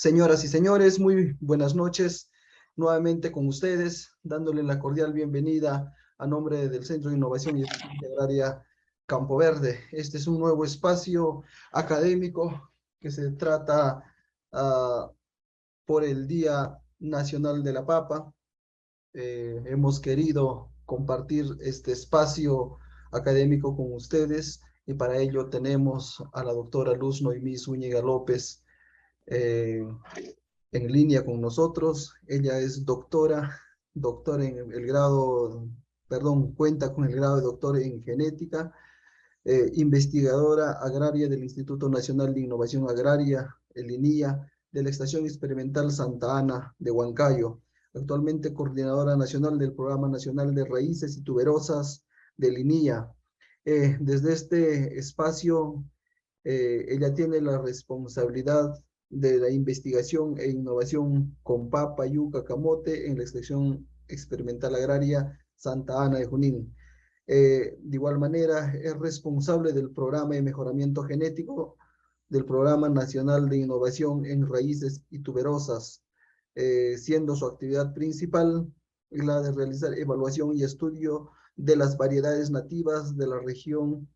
Señoras y señores, muy buenas noches. Nuevamente con ustedes, dándole la cordial bienvenida a nombre del Centro de Innovación y Eficiencia Agraria Campo Verde. Este es un nuevo espacio académico que se trata por el Día Nacional de la Papa. Hemos querido compartir este espacio académico con ustedes y para ello tenemos a la doctora Luz Noemí Zúñiga López, eh, en línea con nosotros. Ella es doctora en el grado, perdón, cuenta con el grado de doctor en genética, investigadora agraria del Instituto Nacional de Innovación Agraria, el INIA, de la Estación Experimental Santa Ana de Huancayo, actualmente coordinadora nacional del Programa Nacional de Raíces y Tuberosas del INIA. Desde este espacio, ella tiene la responsabilidad de la investigación e innovación con papa, yuca, camote en la Estación Experimental Agraria Santa Ana de Junín. De igual manera, es responsable del programa de mejoramiento genético del Programa Nacional de Innovación en Raíces y Tuberosas, siendo su actividad principal la de realizar evaluación y estudio de las variedades nativas de la región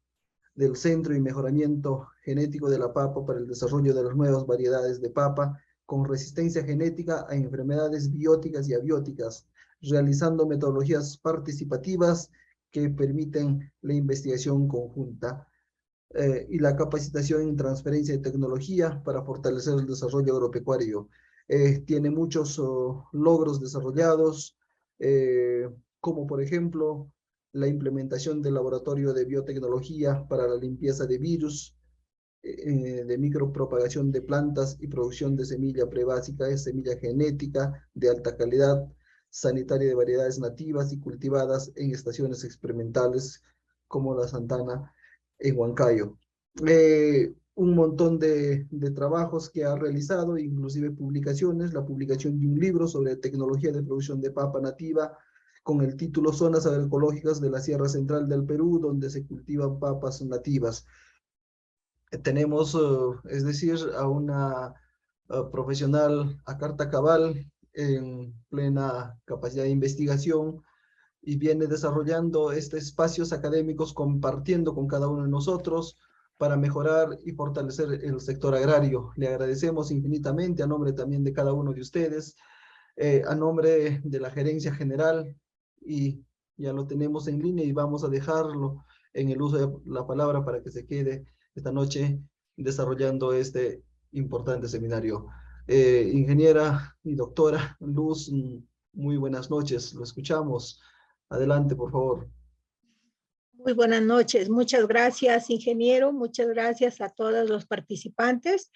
del Centro y Mejoramiento Genético de la Papa para el desarrollo de las nuevas variedades de papa con resistencia genética a enfermedades bióticas y abióticas, realizando metodologías participativas que permiten la investigación conjunta y la capacitación en transferencia de tecnología para fortalecer el desarrollo agropecuario. Tiene muchos logros desarrollados, como por ejemplo la implementación del laboratorio de biotecnología para la limpieza de virus, de micropropagación de plantas y producción de semilla prebásica, de semilla genética de alta calidad, sanitaria de variedades nativas y cultivadas en estaciones experimentales como la Santana en Huancayo. Un montón de trabajos que ha realizado, inclusive publicaciones, la publicación de un libro sobre tecnología de producción de papa nativa con el título Zonas agroecológicas de la Sierra Central del Perú, donde se cultivan papas nativas. Tenemos, es decir, a una profesional a carta cabal en plena capacidad de investigación y viene desarrollando estos espacios académicos compartiendo con cada uno de nosotros para mejorar y fortalecer el sector agrario. Le agradecemos infinitamente a nombre también de cada uno de ustedes, a nombre de la Gerencia General, y ya lo tenemos en línea y vamos a dejarlo en el uso de la palabra para que se quede esta noche desarrollando este importante seminario. Ingeniera y doctora Luz, muy buenas noches, lo escuchamos. Adelante, por favor. Muy buenas noches. Muchas gracias, ingeniero. Muchas gracias a todos los participantes.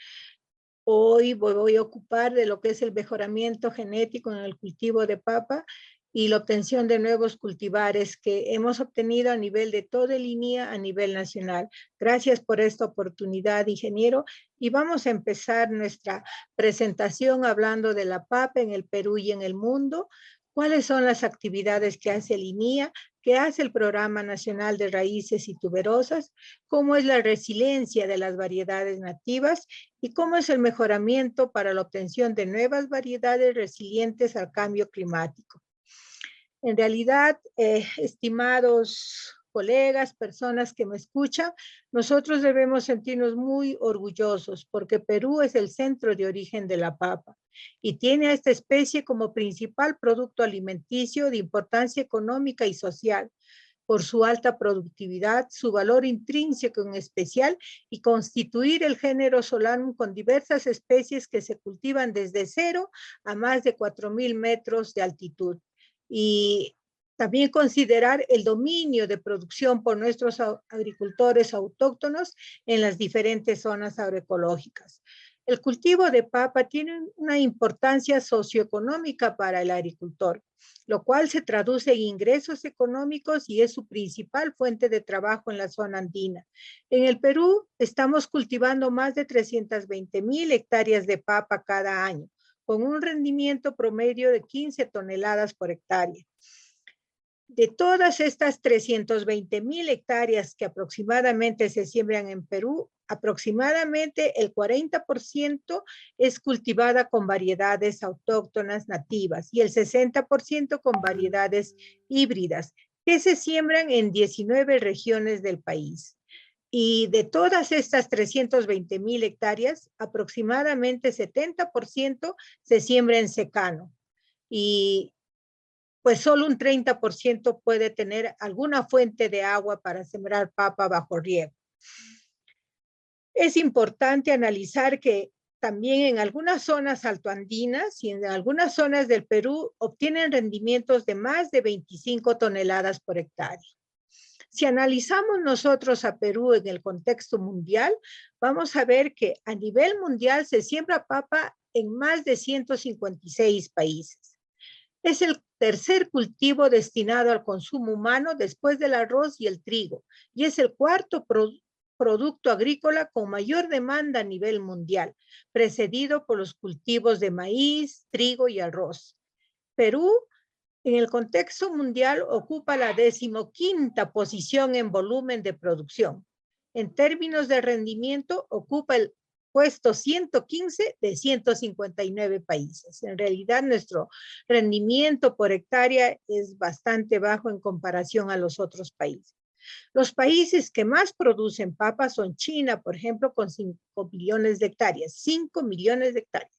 Hoy voy a ocupar de lo que es el mejoramiento genético en el cultivo de papa y la obtención de nuevos cultivares que hemos obtenido a nivel de toda el INIA a nivel nacional. Gracias por esta oportunidad, ingeniero. Y vamos a empezar nuestra presentación hablando de la papa en el Perú y en el mundo. ¿Cuáles son las actividades que hace el INIA? ¿Qué hace el Programa Nacional de Raíces y Tuberosas? ¿Cómo es la resiliencia de las variedades nativas? ¿Y cómo es el mejoramiento para la obtención de nuevas variedades resilientes al cambio climático? En realidad, estimados colegas, personas que me escuchan, nosotros debemos sentirnos muy orgullosos porque Perú es el centro de origen de la papa y tiene a esta especie como principal producto alimenticio de importancia económica y social por su alta productividad, su valor intrínseco en especial y constituir el género Solanum con diversas especies que se cultivan desde 0 a más de 4.000 metros de altitud. Y también considerar el dominio de producción por nuestros agricultores autóctonos en las diferentes zonas agroecológicas. El cultivo de papa tiene una importancia socioeconómica para el agricultor, lo cual se traduce en ingresos económicos y es su principal fuente de trabajo en la zona andina. En el Perú estamos cultivando más de 320.000 hectáreas de papa cada año, con un rendimiento promedio de 15 toneladas por hectárea. De todas estas 320,000 hectáreas que aproximadamente se siembran en Perú, aproximadamente el 40% es cultivada con variedades autóctonas nativas y el 60% con variedades híbridas, que se siembran en 19 regiones del país. Y de todas estas 320,000 hectáreas, aproximadamente 70% se siembra en secano. Y pues solo un 30% puede tener alguna fuente de agua para sembrar papa bajo riego. Es importante analizar que también en algunas zonas altoandinas y en algunas zonas del Perú obtienen rendimientos de más de 25 toneladas por hectárea. Si analizamos nosotros a Perú en el contexto mundial, vamos a ver que a nivel mundial se siembra papa en más de 156 países. Es el tercer cultivo destinado al consumo humano después del arroz y el trigo, y es el cuarto producto agrícola con mayor demanda a nivel mundial, precedido por los cultivos de maíz, trigo y arroz. Perú, en el contexto mundial, ocupa la 15ª posición en volumen de producción. En términos de rendimiento, ocupa el puesto 115 de 159 países. En realidad, nuestro rendimiento por hectárea es bastante bajo en comparación a los otros países. Los países que más producen papas son China, por ejemplo, con 5 millones de hectáreas, 5 millones de hectáreas.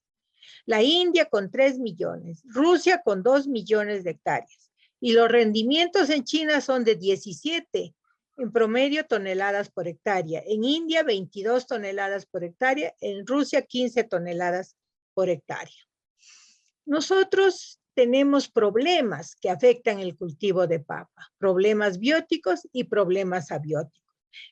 La India con 3 millones, Rusia con 2 millones de hectáreas. Y los rendimientos en China son de 17 en promedio toneladas por hectárea. En India 22 toneladas por hectárea, en Rusia 15 toneladas por hectárea. Nosotros tenemos problemas que afectan el cultivo de papa, problemas bióticos y problemas abióticos.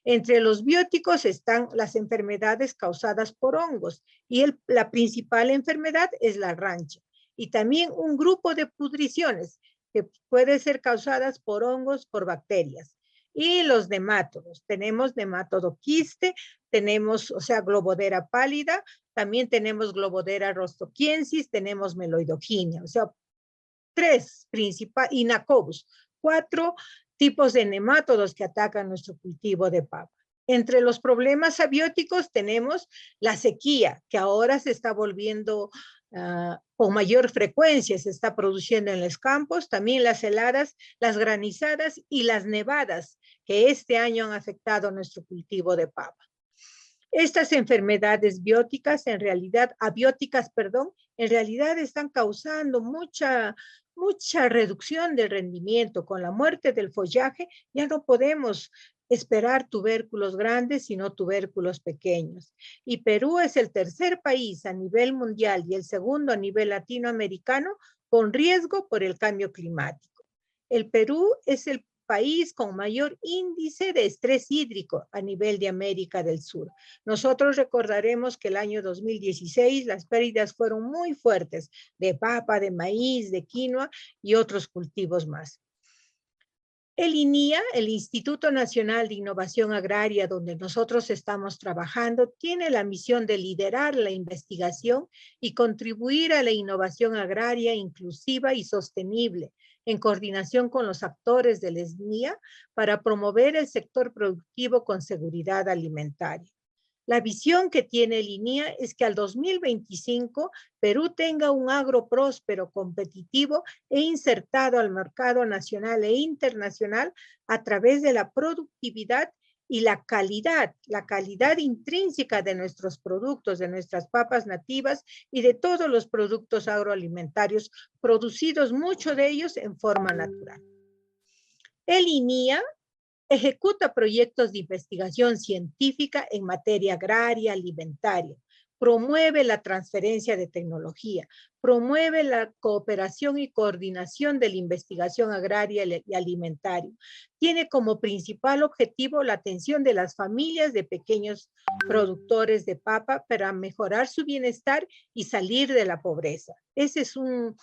Entre los bióticos están las enfermedades causadas por hongos y la principal enfermedad es la rancha. Y también un grupo de pudriciones que puede ser causadas por hongos, por bacterias. Y los nemátodos. Tenemos nemátodo quiste, tenemos, globodera pálida, también tenemos globodera rostoquiensis, tenemos meloidoginia, 3 principales, y nacobus, 4 tipos de nemátodos que atacan nuestro cultivo de papa. Entre los problemas abióticos tenemos la sequía, que ahora se está volviendo con mayor frecuencia, se está produciendo en los campos, también las heladas, las granizadas y las nevadas, que este año han afectado nuestro cultivo de papa. Estas enfermedades abióticas en realidad están causando mucha reducción del rendimiento. Con la muerte del follaje ya no podemos esperar tubérculos grandes, sino tubérculos pequeños. Y Perú es el tercer país a nivel mundial y el segundo a nivel latinoamericano con riesgo por el cambio climático. El Perú es el país con mayor índice de estrés hídrico a nivel de América del Sur. Nosotros recordaremos que el año 2016 las pérdidas fueron muy fuertes de papa, de maíz, de quinoa y otros cultivos más. El INIA, el Instituto Nacional de Innovación Agraria, donde nosotros estamos trabajando, tiene la misión de liderar la investigación y contribuir a la innovación agraria inclusiva y sostenible, en coordinación con los actores del INIA para promover el sector productivo con seguridad alimentaria. La visión que tiene el INIA es que al 2025 Perú tenga un agro próspero, competitivo e insertado al mercado nacional e internacional a través de la productividad y la calidad intrínseca de nuestros productos, de nuestras papas nativas y de todos los productos agroalimentarios producidos, muchos de ellos en forma natural. El INIA ejecuta proyectos de investigación científica en materia agraria, alimentaria, promueve la transferencia de tecnología, promueve la cooperación y coordinación de la investigación agraria y alimentaria. Tiene como principal objetivo la atención de las familias de pequeños productores de papa para mejorar su bienestar y salir de la pobreza. Ese es un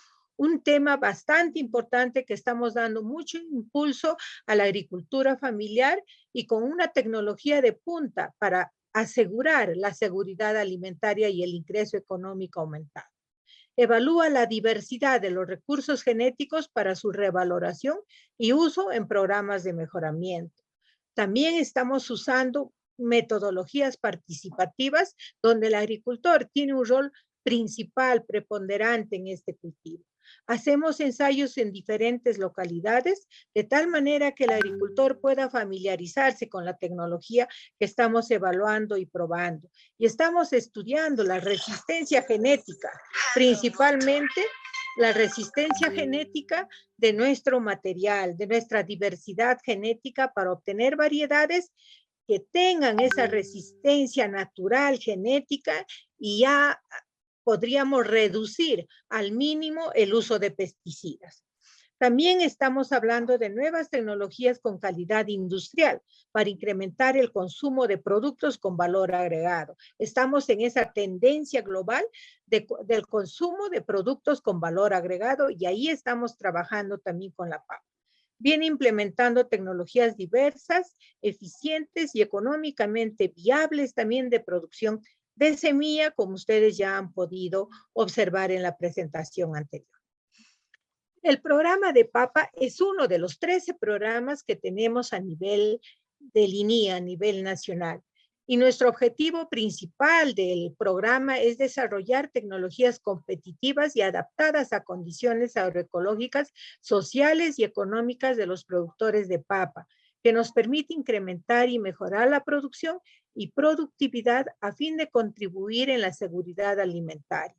tema bastante importante que estamos dando mucho impulso a la agricultura familiar y con una tecnología de punta para asegurar la seguridad alimentaria y el ingreso económico aumentado. Evalúa la diversidad de los recursos genéticos para su revaloración y uso en programas de mejoramiento. También estamos usando metodologías participativas donde el agricultor tiene un rol principal, preponderante en este cultivo. Hacemos ensayos en diferentes localidades de tal manera que el agricultor pueda familiarizarse con la tecnología que estamos evaluando y probando. Y estamos estudiando la resistencia genética, principalmente la resistencia genética de nuestro material, de nuestra diversidad genética para obtener variedades que tengan esa resistencia natural genética y ya podríamos reducir al mínimo el uso de pesticidas. También estamos hablando de nuevas tecnologías con calidad industrial para incrementar el consumo de productos con valor agregado. Estamos en esa tendencia global del consumo de productos con valor agregado y ahí estamos trabajando también con la PAC. Viene implementando tecnologías diversas, eficientes y económicamente viables también de producción de semilla, como ustedes ya han podido observar en la presentación anterior. El programa de PAPA es uno de los 13 programas que tenemos a nivel de línea, a nivel nacional. Y nuestro objetivo principal del programa es desarrollar tecnologías competitivas y adaptadas a condiciones agroecológicas, sociales y económicas de los productores de papa, que nos permite incrementar y mejorar la producción y productividad a fin de contribuir en la seguridad alimentaria.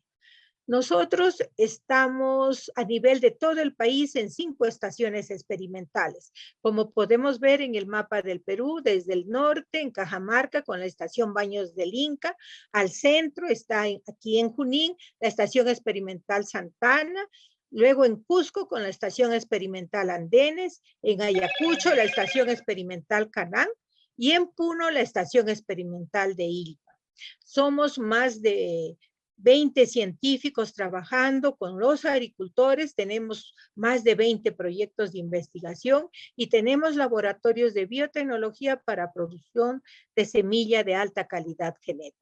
Nosotros estamos a nivel de todo el país en 5 estaciones experimentales. Como podemos ver en el mapa del Perú, desde el norte, en Cajamarca, con la estación Baños del Inca, al centro está aquí en Junín, la estación experimental Santana, luego en Cusco con la estación experimental Andenes, en Ayacucho la estación experimental Canán y en Puno la estación experimental de Ilpa. Somos más de 20 científicos trabajando con los agricultores, tenemos más de 20 proyectos de investigación y tenemos laboratorios de biotecnología para producción de semilla de alta calidad genética.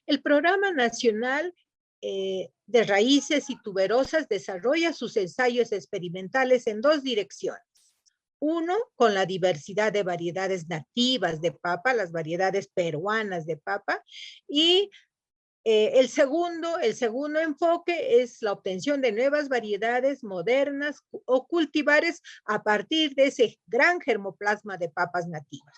El Programa Nacional de Raíces y Tuberosas desarrolla sus ensayos experimentales en 2 direcciones. Uno, con la diversidad de variedades nativas de papa, las variedades peruanas de papa, y el segundo enfoque es la obtención de nuevas variedades modernas o cultivares a partir de ese gran germoplasma de papas nativas.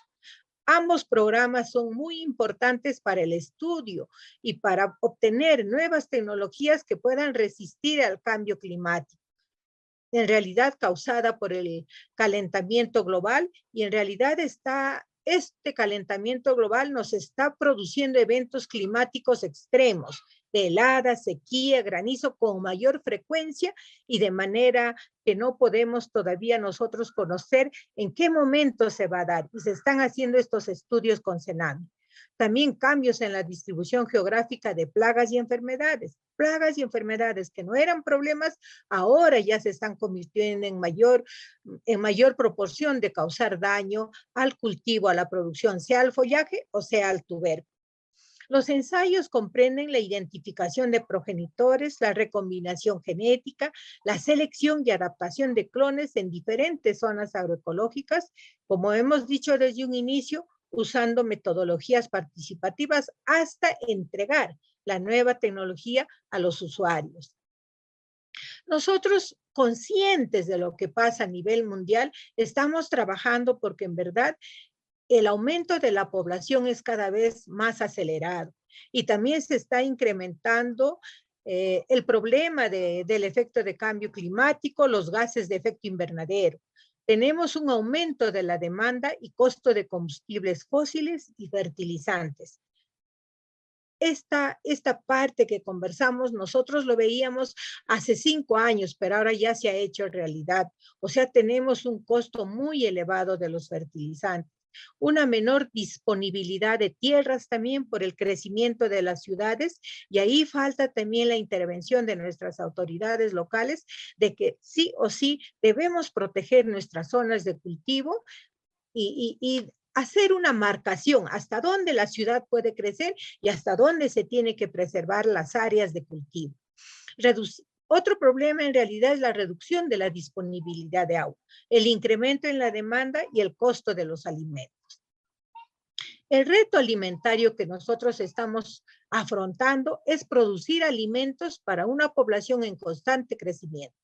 Ambos programas son muy importantes para el estudio y para obtener nuevas tecnologías que puedan resistir al cambio climático, en realidad causada por el calentamiento global, y en realidad este calentamiento global nos está produciendo eventos climáticos extremos, de helada, sequía, granizo con mayor frecuencia y de manera que no podemos todavía nosotros conocer en qué momento se va a dar. Y se están haciendo estos estudios con Senami. También cambios en la distribución geográfica de plagas y enfermedades. Plagas y enfermedades que no eran problemas, ahora ya se están convirtiendo en mayor proporción de causar daño al cultivo, a la producción, sea al follaje o sea al tubérculo. Los ensayos comprenden la identificación de progenitores, la recombinación genética, la selección y adaptación de clones en diferentes zonas agroecológicas, como hemos dicho desde un inicio, usando metodologías participativas hasta entregar la nueva tecnología a los usuarios. Nosotros, conscientes de lo que pasa a nivel mundial, estamos trabajando porque en verdad el aumento de la población es cada vez más acelerado y también se está incrementando el problema del efecto de cambio climático, los gases de efecto invernadero. Tenemos un aumento de la demanda y costo de combustibles fósiles y fertilizantes. Esta parte que conversamos, nosotros lo veíamos hace 5 años, pero ahora ya se ha hecho realidad. O sea, tenemos un costo muy elevado de los fertilizantes, una menor disponibilidad de tierras también por el crecimiento de las ciudades, y ahí falta también la intervención de nuestras autoridades locales de que sí o sí debemos proteger nuestras zonas de cultivo y hacer una marcación hasta dónde la ciudad puede crecer y hasta dónde se tiene que preservar las áreas de cultivo. Otro problema en realidad es la reducción de la disponibilidad de agua, el incremento en la demanda y el costo de los alimentos. El reto alimentario que nosotros estamos afrontando es producir alimentos para una población en constante crecimiento,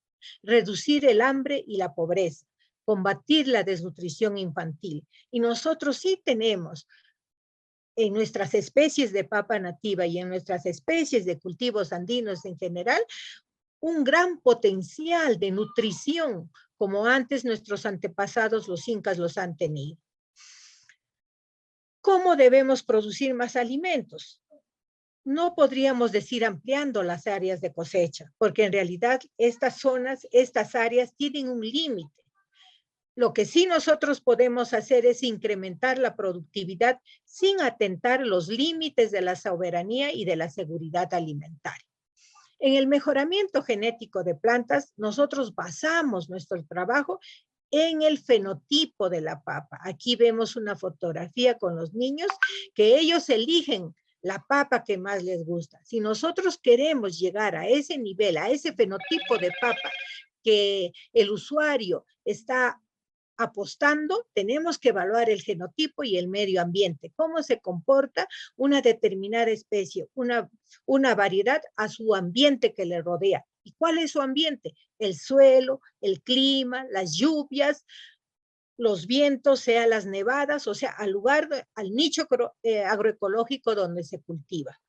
reducir el hambre y la pobreza, combatir la desnutrición infantil. Y nosotros sí tenemos en nuestras especies de papa nativa y en nuestras especies de cultivos andinos en general, un gran potencial de nutrición, como antes nuestros antepasados, los incas, los han tenido. ¿Cómo debemos producir más alimentos? No podríamos decir ampliando las áreas de cosecha, porque en realidad estas zonas, estas áreas tienen un límite. Lo que sí nosotros podemos hacer es incrementar la productividad sin atentar los límites de la soberanía y de la seguridad alimentaria. En el mejoramiento genético de plantas, nosotros basamos nuestro trabajo en el fenotipo de la papa. Aquí vemos una fotografía con los niños que ellos eligen la papa que más les gusta. Si nosotros queremos llegar a ese nivel, a ese fenotipo de papa que el usuario está apostando, tenemos que evaluar el genotipo y el medio ambiente, cómo se comporta una determinada especie, una variedad a su ambiente que le rodea. ¿Y cuál es su ambiente? El suelo, el clima, las lluvias, los vientos, sea las nevadas, o sea, al lugar, al nicho agroecológico donde se cultiva.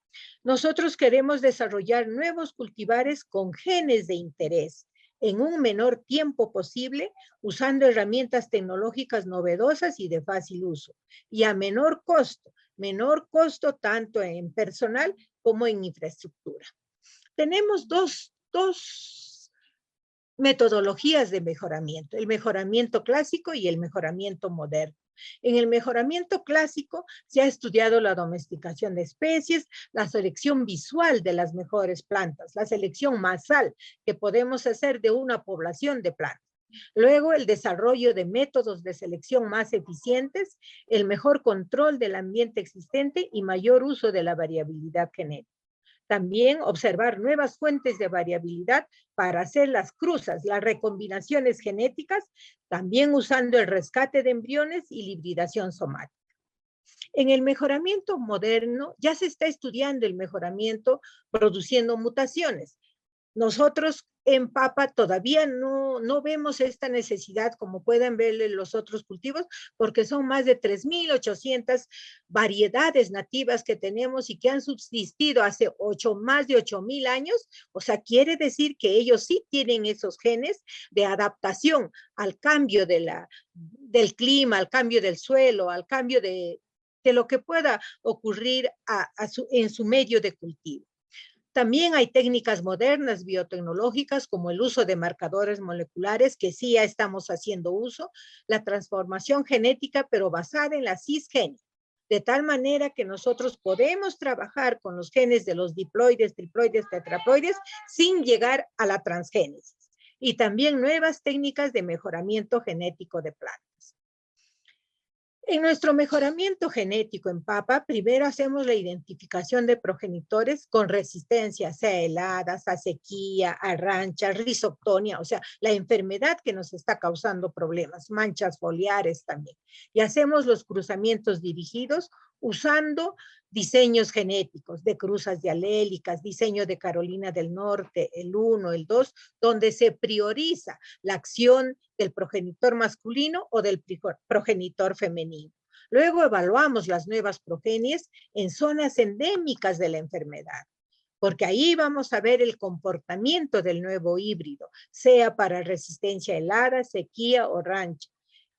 Nosotros queremos desarrollar nuevos cultivares con genes de interés en un menor tiempo posible, usando herramientas tecnológicas novedosas y de fácil uso, y a menor costo tanto en personal como en infraestructura. Tenemos dos metodologías de mejoramiento, el mejoramiento clásico y el mejoramiento moderno. En el mejoramiento clásico se ha estudiado la domesticación de especies, la selección visual de las mejores plantas, la selección masal que podemos hacer de una población de plantas. Luego, el desarrollo de métodos de selección más eficientes, el mejor control del ambiente existente y mayor uso de la variabilidad genética. También observar nuevas fuentes de variabilidad para hacer las cruzas, las recombinaciones genéticas, también usando el rescate de embriones y la hibridación somática. En el mejoramiento moderno ya se está estudiando el mejoramiento produciendo mutaciones. Nosotros en papa todavía no vemos esta necesidad como pueden ver en los otros cultivos, porque son más de 3.800 variedades nativas que tenemos y que han subsistido hace más de 8.000 años. O sea, quiere decir que ellos sí tienen esos genes de adaptación al cambio del clima, al cambio del suelo, al cambio de lo que pueda ocurrir en su medio de cultivo. También hay técnicas modernas biotecnológicas como el uso de marcadores moleculares, que sí ya estamos haciendo uso, la transformación genética, pero basada en la cisgénica, de tal manera que nosotros podemos trabajar con los genes de los diploides, triploides, tetraploides, sin llegar a la transgénesis. Y también nuevas técnicas de mejoramiento genético de plantas. En nuestro mejoramiento genético en papa, primero hacemos la identificación de progenitores con resistencia, sea heladas, a sequía, a rancha, risoctonia, o sea, la enfermedad que nos está causando problemas, manchas foliares también. Y hacemos los cruzamientos dirigidos usando diseños genéticos de cruzas dialélicas, diseño de Carolina del Norte, el 1, el 2, donde se prioriza la acción del progenitor masculino o del progenitor femenino. Luego evaluamos las nuevas progenies en zonas endémicas de la enfermedad, porque ahí vamos a ver el comportamiento del nuevo híbrido, sea para resistencia helada, sequía o rancha.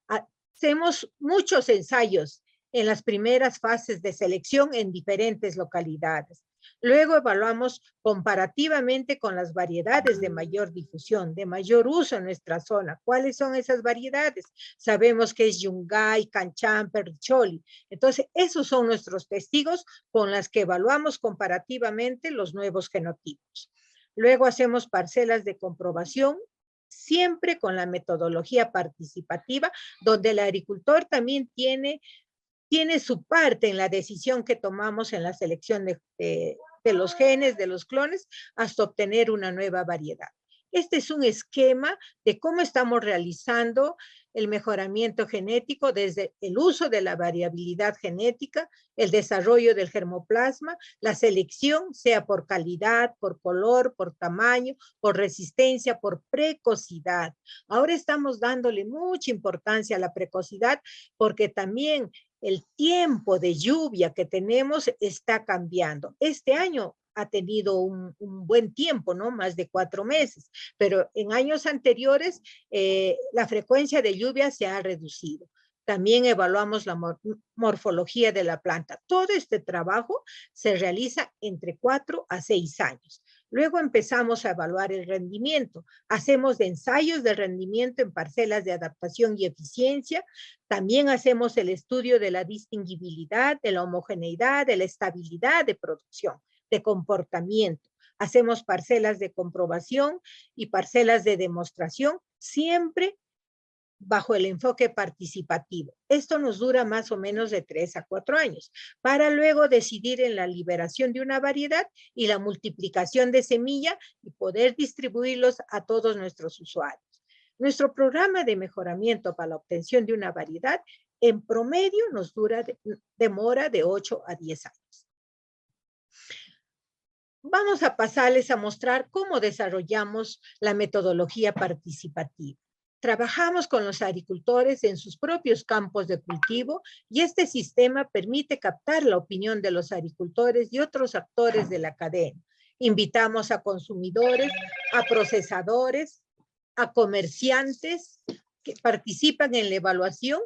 Hacemos muchos ensayos en las primeras fases de selección en diferentes localidades. Luego evaluamos comparativamente con las variedades de mayor difusión, de mayor uso en nuestra zona. ¿Cuáles son esas variedades? Sabemos que es Yungay, Canchamper, Richoli. Entonces, esos son nuestros testigos con las que evaluamos comparativamente los nuevos genotipos. Luego hacemos parcelas de comprobación, siempre con la metodología participativa, donde el agricultor también tiene tiene su parte en la decisión que tomamos en la selección de los genes, de los clones, hasta obtener una nueva variedad. Este es un esquema de cómo estamos realizando el mejoramiento genético desde el uso de la variabilidad genética, el desarrollo del germoplasma, la selección, sea por calidad, por color, por tamaño, por resistencia, por precocidad. Ahora estamos dándole mucha importancia a la precocidad porque también el tiempo de lluvia que tenemos está cambiando. Este año ha tenido un buen tiempo, ¿no? Más de 4 meses, pero en años anteriores la frecuencia de lluvia se ha reducido. También evaluamos la morfología de la planta. Todo este trabajo se realiza entre 4 a 6 años. Luego empezamos a evaluar el rendimiento. Hacemos ensayos de rendimiento en parcelas de adaptación y eficiencia. También hacemos el estudio de la distinguibilidad, de la homogeneidad, de la estabilidad de producción, de comportamiento. Hacemos parcelas de comprobación y parcelas de demostración, siempre bajo el enfoque participativo. Esto nos dura más o menos de 3 a 4 años, para luego decidir en la liberación de una variedad y la multiplicación de semilla y poder distribuirlos a todos nuestros usuarios. Nuestro programa de mejoramiento para la obtención de una variedad, en promedio nos demora de 8 a 10 años. Vamos a pasarles a mostrar cómo desarrollamos la metodología participativa. Trabajamos con los agricultores en sus propios campos de cultivo y este sistema permite captar la opinión de los agricultores y otros actores de la cadena. Invitamos a consumidores, a procesadores, a comerciantes que participan en la evaluación,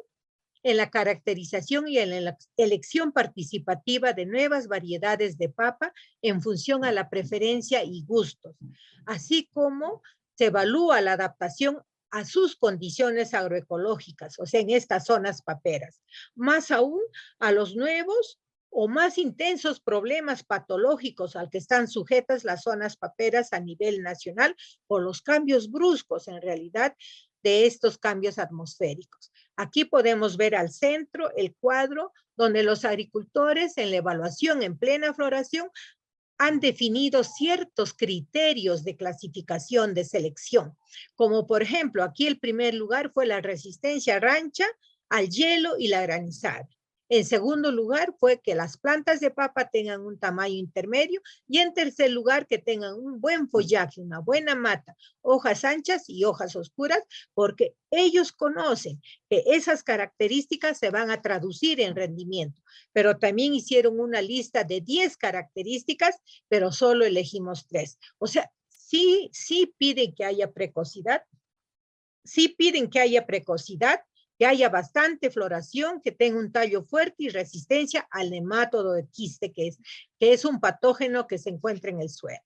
en la caracterización y en la elección participativa de nuevas variedades de papa en función a la preferencia y gustos, así como se evalúa la adaptación a sus condiciones agroecológicas, o sea, en estas zonas paperas, más aún a los nuevos o más intensos problemas patológicos al que están sujetas las zonas paperas a nivel nacional por los cambios bruscos, en realidad, de estos cambios atmosféricos. Aquí podemos ver al centro el cuadro donde los agricultores en la evaluación en plena floración han definido ciertos criterios de clasificación de selección, como por ejemplo, aquí el primer lugar fue la resistencia rancha al hielo y la granizada. En segundo lugar fue que las plantas de papa tengan un tamaño intermedio y en tercer lugar que tengan un buen follaje, una buena mata, hojas anchas y hojas oscuras, porque ellos conocen que esas características se van a traducir en rendimiento. Pero también hicieron una lista de 10 características, pero solo elegimos 3. O sea, sí piden que haya precocidad, que haya bastante floración, que tenga un tallo fuerte y resistencia al nematodo de quiste, que es un patógeno que se encuentra en el suelo.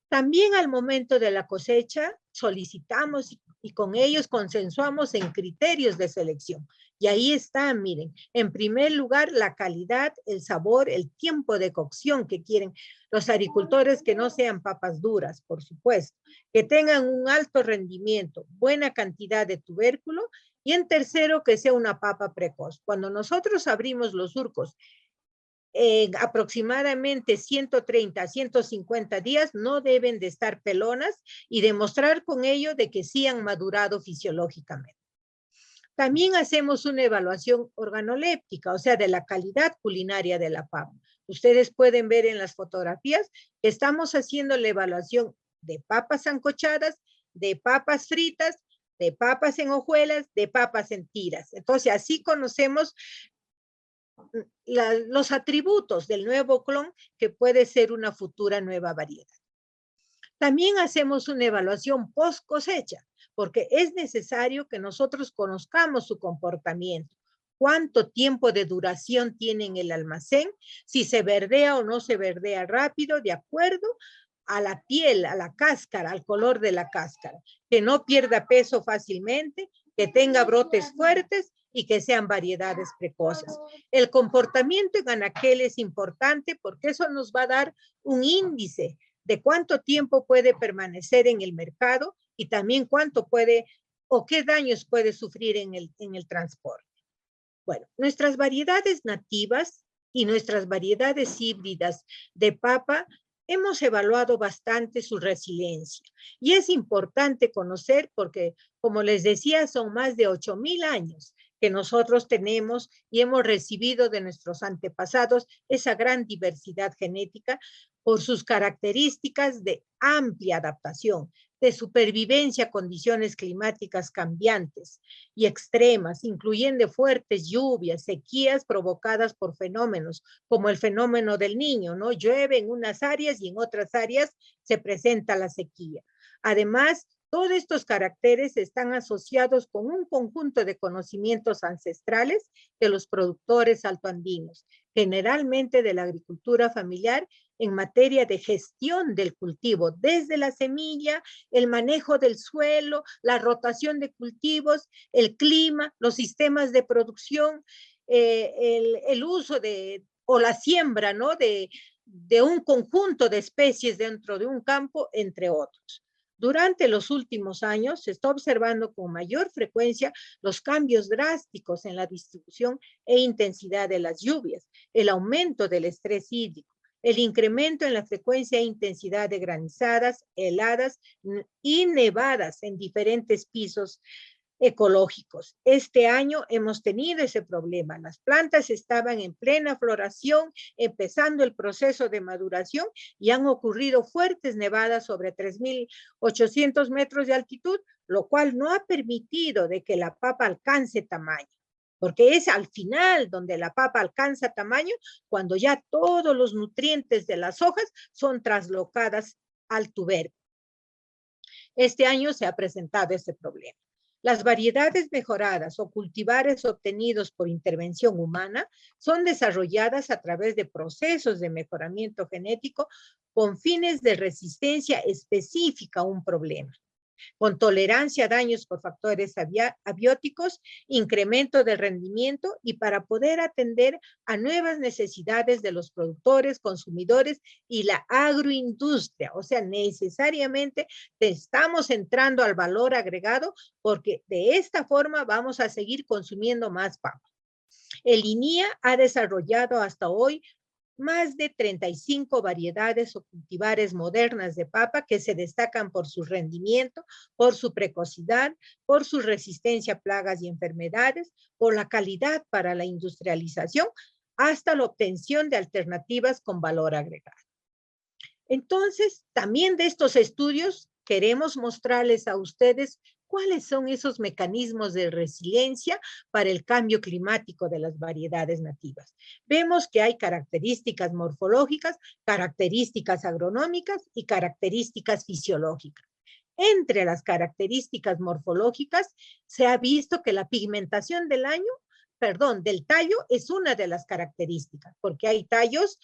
También al momento de la cosecha solicitamos y con ellos consensuamos en criterios de selección. Y ahí está, miren, en primer lugar la calidad, el sabor, el tiempo de cocción que quieren los agricultores, que no sean papas duras, por supuesto, que tengan un alto rendimiento, buena cantidad de tubérculo y en tercero que sea una papa precoz. Cuando nosotros abrimos los surcos en aproximadamente 130 a 150 días no deben de estar pelonas y demostrar con ello de que sí han madurado fisiológicamente. También hacemos una evaluación organoléptica, o sea, de la calidad culinaria de la papa. Ustedes pueden ver en las fotografías que estamos haciendo la evaluación de papas sancochadas, de papas fritas, de papas en hojuelas, de papas en tiras. Entonces, así conocemos los atributos del nuevo clon que puede ser una futura nueva variedad. También hacemos una evaluación post cosecha, porque es necesario que nosotros conozcamos su comportamiento, cuánto tiempo de duración tiene en el almacén, si se verdea o no se verdea rápido, de acuerdo a la piel, a la cáscara, al color de la cáscara, que no pierda peso fácilmente, que tenga brotes fuertes y que sean variedades precoces. El comportamiento en anaquel es importante porque eso nos va a dar un índice de cuánto tiempo puede permanecer en el mercado y también cuánto puede o qué daños puede sufrir en el transporte. Bueno, nuestras variedades nativas y nuestras variedades híbridas de papa hemos evaluado bastante su resiliencia y es importante conocer porque, como les decía, son más de 8,000 años que nosotros tenemos y hemos recibido de nuestros antepasados esa gran diversidad genética por sus características de amplia adaptación, de supervivencia a condiciones climáticas cambiantes y extremas, incluyendo fuertes lluvias, sequías provocadas por fenómenos como el fenómeno del Niño, ¿no? Llueve en unas áreas y en otras áreas se presenta la sequía. Además, todos estos caracteres están asociados con un conjunto de conocimientos ancestrales de los productores altoandinos, generalmente de la agricultura familiar en materia de gestión del cultivo, desde la semilla, el manejo del suelo, la rotación de cultivos, el clima, los sistemas de producción, el uso o la siembra, ¿no? de un conjunto de especies dentro de un campo, entre otros. Durante los últimos años se está observando con mayor frecuencia los cambios drásticos en la distribución e intensidad de las lluvias, el aumento del estrés hídrico, el incremento en la frecuencia e intensidad de granizadas, heladas y nevadas en diferentes pisos ecológicos. Este año hemos tenido ese problema. Las plantas estaban en plena floración, empezando el proceso de maduración y han ocurrido fuertes nevadas sobre 3,800 metros de altitud, lo cual no ha permitido de que la papa alcance tamaño. Porque es al final donde la papa alcanza tamaño, cuando ya todos los nutrientes de las hojas son traslocadas al tubérculo. Este año se ha presentado este problema. Las variedades mejoradas o cultivares obtenidos por intervención humana son desarrolladas a través de procesos de mejoramiento genético con fines de resistencia específica a un problema, con tolerancia a daños por factores abióticos, incremento del rendimiento y para poder atender a nuevas necesidades de los productores, consumidores y la agroindustria. O sea, necesariamente estamos entrando al valor agregado porque de esta forma vamos a seguir consumiendo más papa. El INIA ha desarrollado hasta hoy más de 35 variedades o cultivares modernas de papa que se destacan por su rendimiento, por su precocidad, por su resistencia a plagas y enfermedades, por la calidad para la industrialización, hasta la obtención de alternativas con valor agregado. Entonces, también de estos estudios queremos mostrarles a ustedes cuáles son esos mecanismos de resiliencia para el cambio climático de las variedades nativas. Vemos que hay características morfológicas, características agronómicas y características fisiológicas. Entre las características morfológicas se ha visto que la pigmentación del tallo es una de las características, porque hay tallos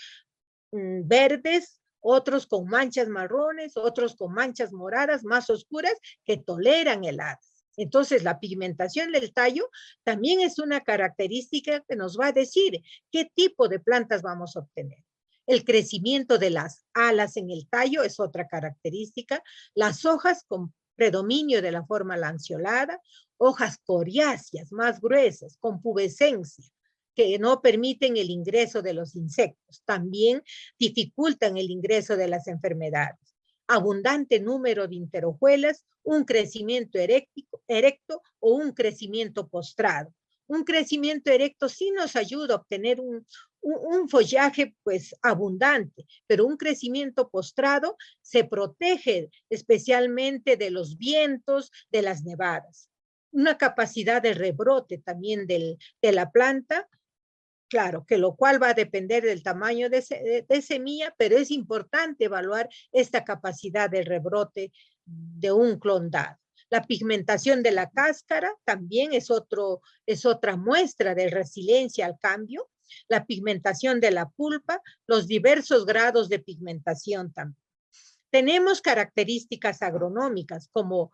verdes, otros con manchas marrones, otros con manchas moradas más oscuras que toleran heladas. Entonces, la pigmentación del tallo también es una característica que nos va a decir qué tipo de plantas vamos a obtener. El crecimiento de las alas en el tallo es otra característica. Las hojas con predominio de la forma lanceolada, hojas coriáceas más gruesas, con pubescencia, que no permiten el ingreso de los insectos, también dificultan el ingreso de las enfermedades. Abundante número de interhojuelas, un crecimiento erecto o un crecimiento postrado. Un crecimiento erecto sí nos ayuda a obtener un follaje pues abundante, pero un crecimiento postrado se protege especialmente de los vientos, de las nevadas. Una capacidad de rebrote también de la planta. Claro, que lo cual va a depender del tamaño de semilla, pero es importante evaluar esta capacidad de rebrote de un clon dado. La pigmentación de la cáscara también es otra muestra de resiliencia al cambio. La pigmentación de la pulpa, los diversos grados de pigmentación también. Tenemos características agronómicas como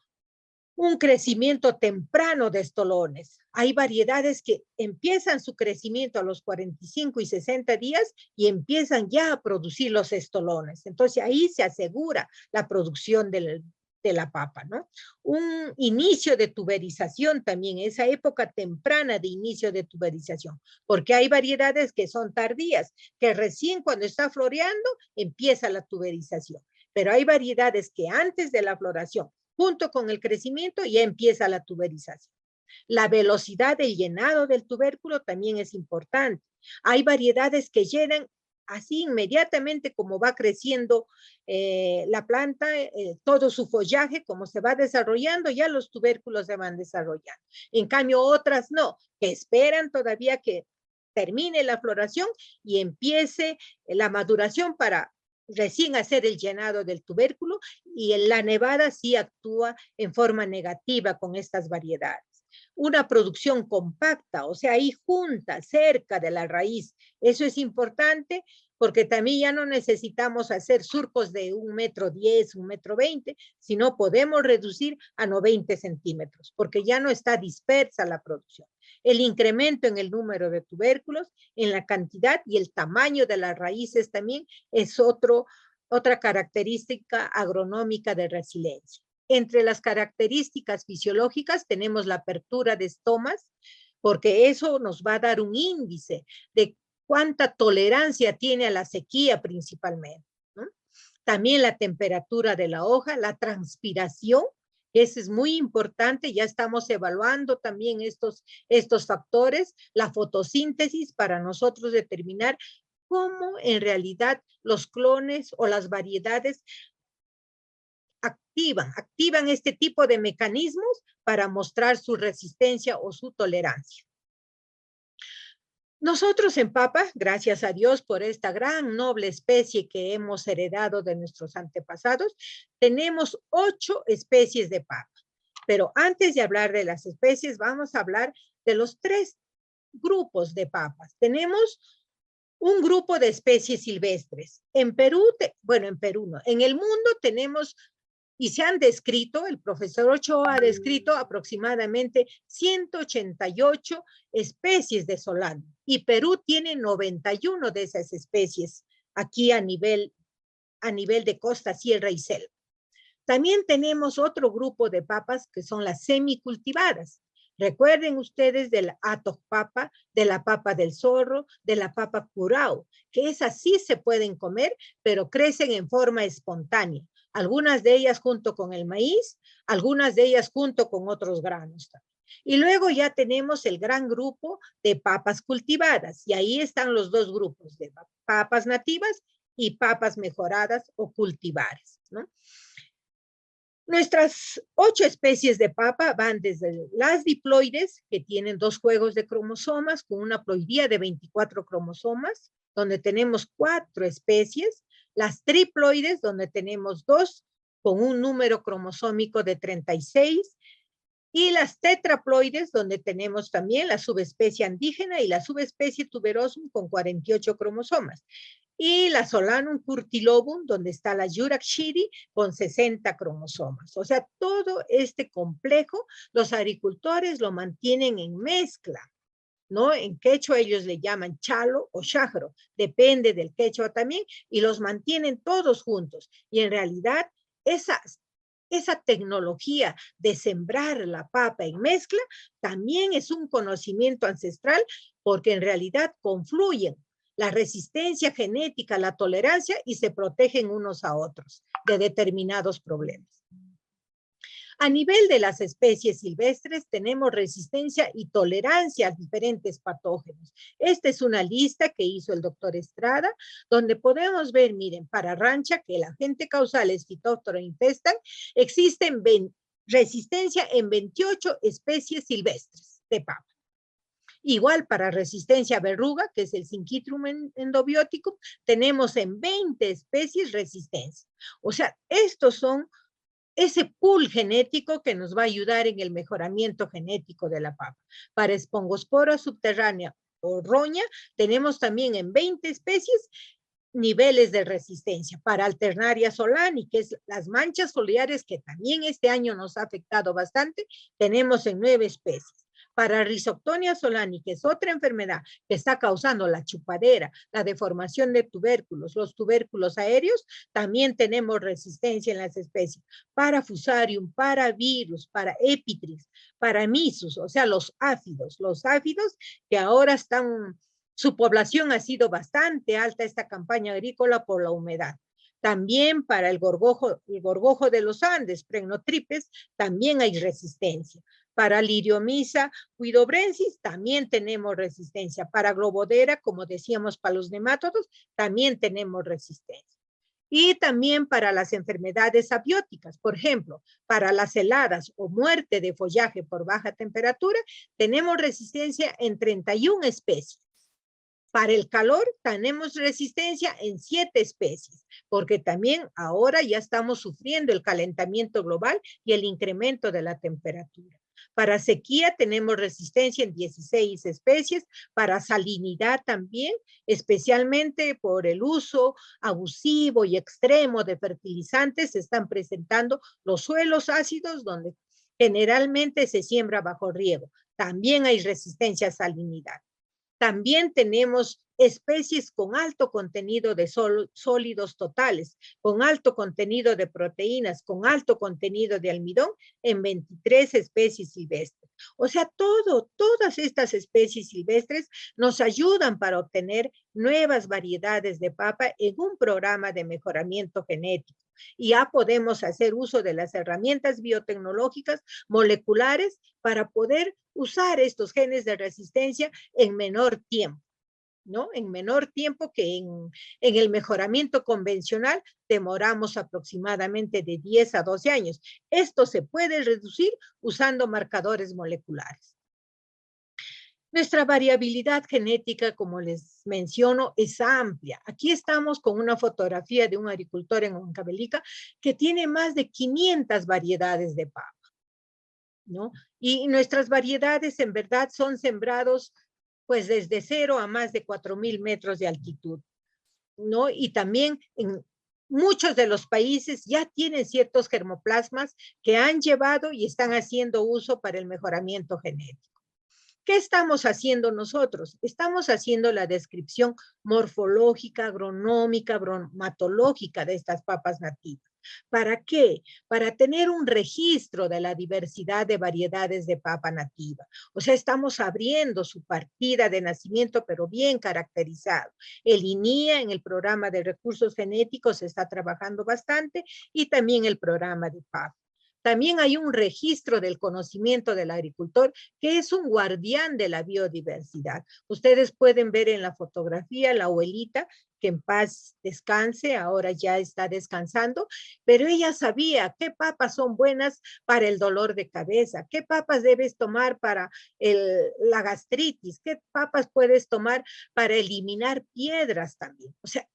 un crecimiento temprano de estolones. Hay variedades que empiezan su crecimiento a los 45 y 60 días y empiezan ya a producir los estolones. Entonces ahí se asegura la producción del de la papa, ¿no? Un inicio de tuberización también, esa época temprana de inicio de tuberización, porque hay variedades que son tardías, que recién cuando está floreando empieza la tuberización, pero hay variedades que antes de la floración, junto con el crecimiento, ya empieza la tuberización. La velocidad del llenado del tubérculo también es importante. Hay variedades que llenan así inmediatamente como va creciendo la planta, todo su follaje, como se va desarrollando, ya los tubérculos se van desarrollando. En cambio, otras no, que esperan todavía que termine la floración y empiece la maduración para recién hacer el llenado del tubérculo, y la nevada sí actúa en forma negativa con estas variedades. Una producción compacta, o sea, ahí junta, cerca de la raíz. Eso es importante porque también ya no necesitamos hacer surcos de 1,10 m, 1,20 m, sino podemos reducir a 90 centímetros, porque ya no está dispersa la producción. El incremento en el número de tubérculos, en la cantidad y el tamaño de las raíces también es otra característica agronómica de resiliencia. Entre las características fisiológicas tenemos la apertura de estomas, porque eso nos va a dar un índice de cuánta tolerancia tiene a la sequía principalmente, ¿no? También la temperatura de la hoja, la transpiración, eso es muy importante, ya estamos evaluando también estos factores, la fotosíntesis para nosotros determinar cómo en realidad los clones o las variedades activan este tipo de mecanismos para mostrar su resistencia o su tolerancia. Nosotros en papa, gracias a Dios por esta gran noble especie que hemos heredado de nuestros antepasados, tenemos 8 especies de papa. Pero antes de hablar de las especies, vamos a hablar de los 3 grupos de papas. Tenemos un grupo de especies silvestres. En Perú, en el mundo tenemos, y se han descrito, el profesor Ochoa ha descrito aproximadamente 188 especies de solano, y Perú tiene 91 de esas especies aquí a nivel de costa, sierra y selva. También tenemos otro grupo de papas que son las semicultivadas. Recuerden ustedes del atopapa, de la papa del zorro, de la papa curao, que esas sí se pueden comer, pero crecen en forma espontánea. Algunas de ellas junto con el maíz, algunas de ellas junto con otros granos también. Y luego ya tenemos el gran grupo de papas cultivadas, y ahí están los 2 grupos de papas nativas y papas mejoradas o cultivadas, ¿no? Nuestras 8 especies de papa van desde las diploides, que tienen 2 juegos de cromosomas, con una ploidía de 24 cromosomas, donde tenemos 4 especies, las triploides, donde tenemos 2, con un número cromosómico de 36, y las tetraploides, donde tenemos también la subespecie andígena y la subespecie tuberosum con 48 cromosomas. Y la Solanum curtilobum, donde está la Yurakshiri con 60 cromosomas. O sea, todo este complejo, los agricultores lo mantienen en mezcla, ¿no? En quechua ellos le llaman chalo o chajro, depende del quechua también, y los mantienen todos juntos. Y en realidad, esa tecnología de sembrar la papa en mezcla también es un conocimiento ancestral, porque en realidad confluyen la resistencia genética, la tolerancia, y se protegen unos a otros de determinados problemas. A nivel de las especies silvestres tenemos resistencia y tolerancia a diferentes patógenos. Esta es una lista que hizo el doctor Estrada, donde podemos ver, miren, para rancha, que el agente causal es Phytophthora infestan, existen resistencia en 28 especies silvestres de papa. Igual para resistencia a verruga, que es el Syncytium endobioticum, tenemos en 20 especies resistencia. O sea, estos son ese pool genético que nos va a ayudar en el mejoramiento genético de la papa. Para espongospora subterránea o roña, tenemos también en 20 especies niveles de resistencia. Para Alternaria solani, que es las manchas foliares, que también este año nos ha afectado bastante, tenemos en 9 especies. Para Rhizoctonia solani, que es otra enfermedad que está causando la chupadera, la deformación de tubérculos, los tubérculos aéreos, también tenemos resistencia en las especies. Para Fusarium, para virus, para Epitrix, para Missus, o sea, los áfidos que ahora están, su población ha sido bastante alta esta campaña agrícola por la humedad. También para el gorgojo de los Andes, Prenotripes, también hay resistencia. Para Liriomyza huidobrensis también tenemos resistencia. Para Globodera, como decíamos, para los nemátodos, también tenemos resistencia. Y también para las enfermedades abióticas, por ejemplo, para las heladas o muerte de follaje por baja temperatura, tenemos resistencia en 31 especies. Para el calor tenemos resistencia en 7 especies, porque también ahora ya estamos sufriendo el calentamiento global y el incremento de la temperatura. Para sequía tenemos resistencia en 16 especies, para salinidad también, especialmente por el uso abusivo y extremo de fertilizantes, se están presentando los suelos ácidos donde generalmente se siembra bajo riego. También hay resistencia a salinidad. También tenemos especies con alto contenido de sólidos totales, con alto contenido de proteínas, con alto contenido de almidón en 23 especies silvestres. O sea, todas estas especies silvestres nos ayudan para obtener nuevas variedades de papa en un programa de mejoramiento genético. Y ya podemos hacer uso de las herramientas biotecnológicas moleculares para poder usar estos genes de resistencia en menor tiempo, ¿no? En menor tiempo que en el mejoramiento convencional demoramos aproximadamente de 10 a 12 años. Esto se puede reducir usando marcadores moleculares. Nuestra variabilidad genética, como les menciono, es amplia. Aquí estamos con una fotografía de un agricultor en Huancavelica que tiene más de 500 variedades de papa, ¿no? Y nuestras variedades en verdad son sembrados pues desde 0 a más de 4,000 metros de altitud, ¿no? Y también en muchos de los países ya tienen ciertos germoplasmas que han llevado y están haciendo uso para el mejoramiento genético. ¿Qué estamos haciendo nosotros? Estamos haciendo la descripción morfológica, agronómica, bromatológica de estas papas nativas. ¿Para qué? Para tener un registro de la diversidad de variedades de papa nativa. O sea, estamos abriendo su partida de nacimiento, pero bien caracterizado. El INIA, en el programa de recursos genéticos, se está trabajando bastante, y también el programa de papa. También hay un registro del conocimiento del agricultor que es un guardián de la biodiversidad. Ustedes pueden ver en la fotografía la abuelita, que en paz descanse, ahora ya está descansando, pero ella sabía qué papas son buenas para el dolor de cabeza, qué papas debes tomar para la gastritis, qué papas puedes tomar para eliminar piedras también. O sea,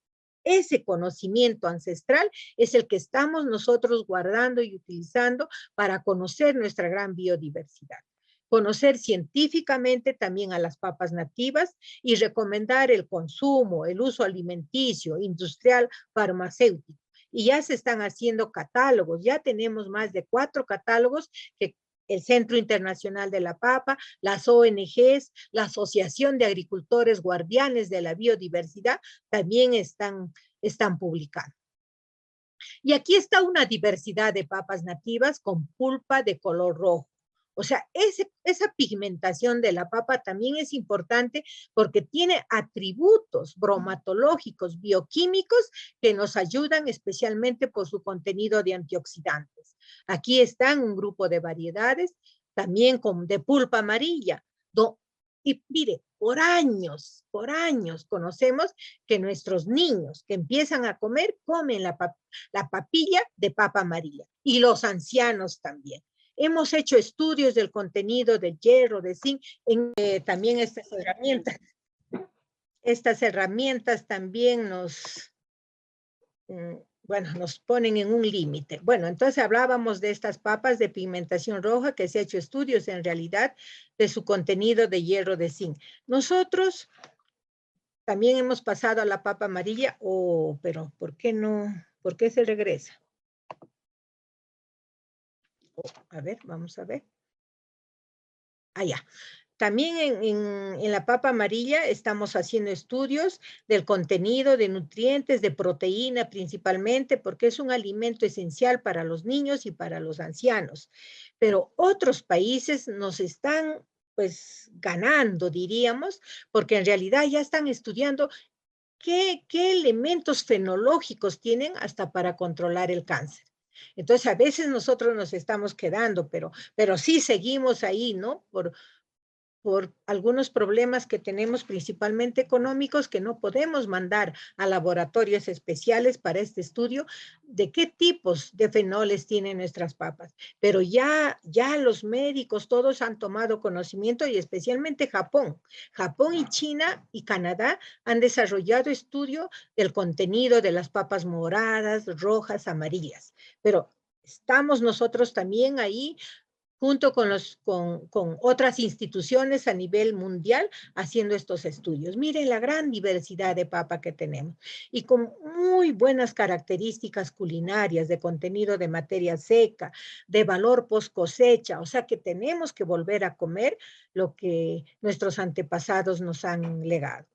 ese conocimiento ancestral es el que estamos nosotros guardando y utilizando para conocer nuestra gran biodiversidad. Conocer científicamente también a las papas nativas y recomendar el consumo, el uso alimenticio, industrial, farmacéutico. Y ya se están haciendo catálogos, ya tenemos más de 4 catálogos que el Centro Internacional de la Papa, las ONGs, la Asociación de Agricultores Guardianes de la Biodiversidad, también están publicando. Y aquí está una diversidad de papas nativas con pulpa de color rojo. O sea, esa pigmentación de la papa también es importante porque tiene atributos bromatológicos, bioquímicos, que nos ayudan especialmente por su contenido de antioxidantes. Aquí están un grupo de variedades, también de pulpa amarilla. Y mire, por años conocemos que nuestros niños que empiezan a comer, comen la papilla de papa amarilla, y los ancianos también. Hemos hecho estudios del contenido de hierro, de zinc, también estas herramientas también nos ponen en un límite. Bueno, entonces hablábamos de estas papas de pigmentación roja, que se ha hecho estudios en realidad de su contenido de hierro, de zinc. Nosotros también hemos pasado a la papa amarilla, pero ¿por qué no? ¿Por qué se regresa? A ver, vamos a ver. allá. También en la papa amarilla estamos haciendo estudios del contenido de nutrientes, de proteína principalmente, porque es un alimento esencial para los niños y para los ancianos. Pero otros países nos están, pues, ganando, diríamos, porque en realidad ya están estudiando qué elementos fenológicos tienen hasta para controlar el cáncer. Entonces, a veces nosotros nos estamos quedando, pero sí seguimos ahí, ¿no? Por algunos problemas que tenemos principalmente económicos que no podemos mandar a laboratorios especiales para este estudio de qué tipos de fenoles tienen nuestras papas. Pero ya los médicos todos han tomado conocimiento y especialmente Japón. Japón y China y Canadá han desarrollado estudio del contenido de las papas moradas, rojas, amarillas. Pero estamos nosotros también ahí junto con otras instituciones a nivel mundial haciendo estos estudios. Miren la gran diversidad de papa que tenemos y con muy buenas características culinarias de contenido de materia seca, de valor post cosecha, o sea que tenemos que volver a comer lo que nuestros antepasados nos han legado.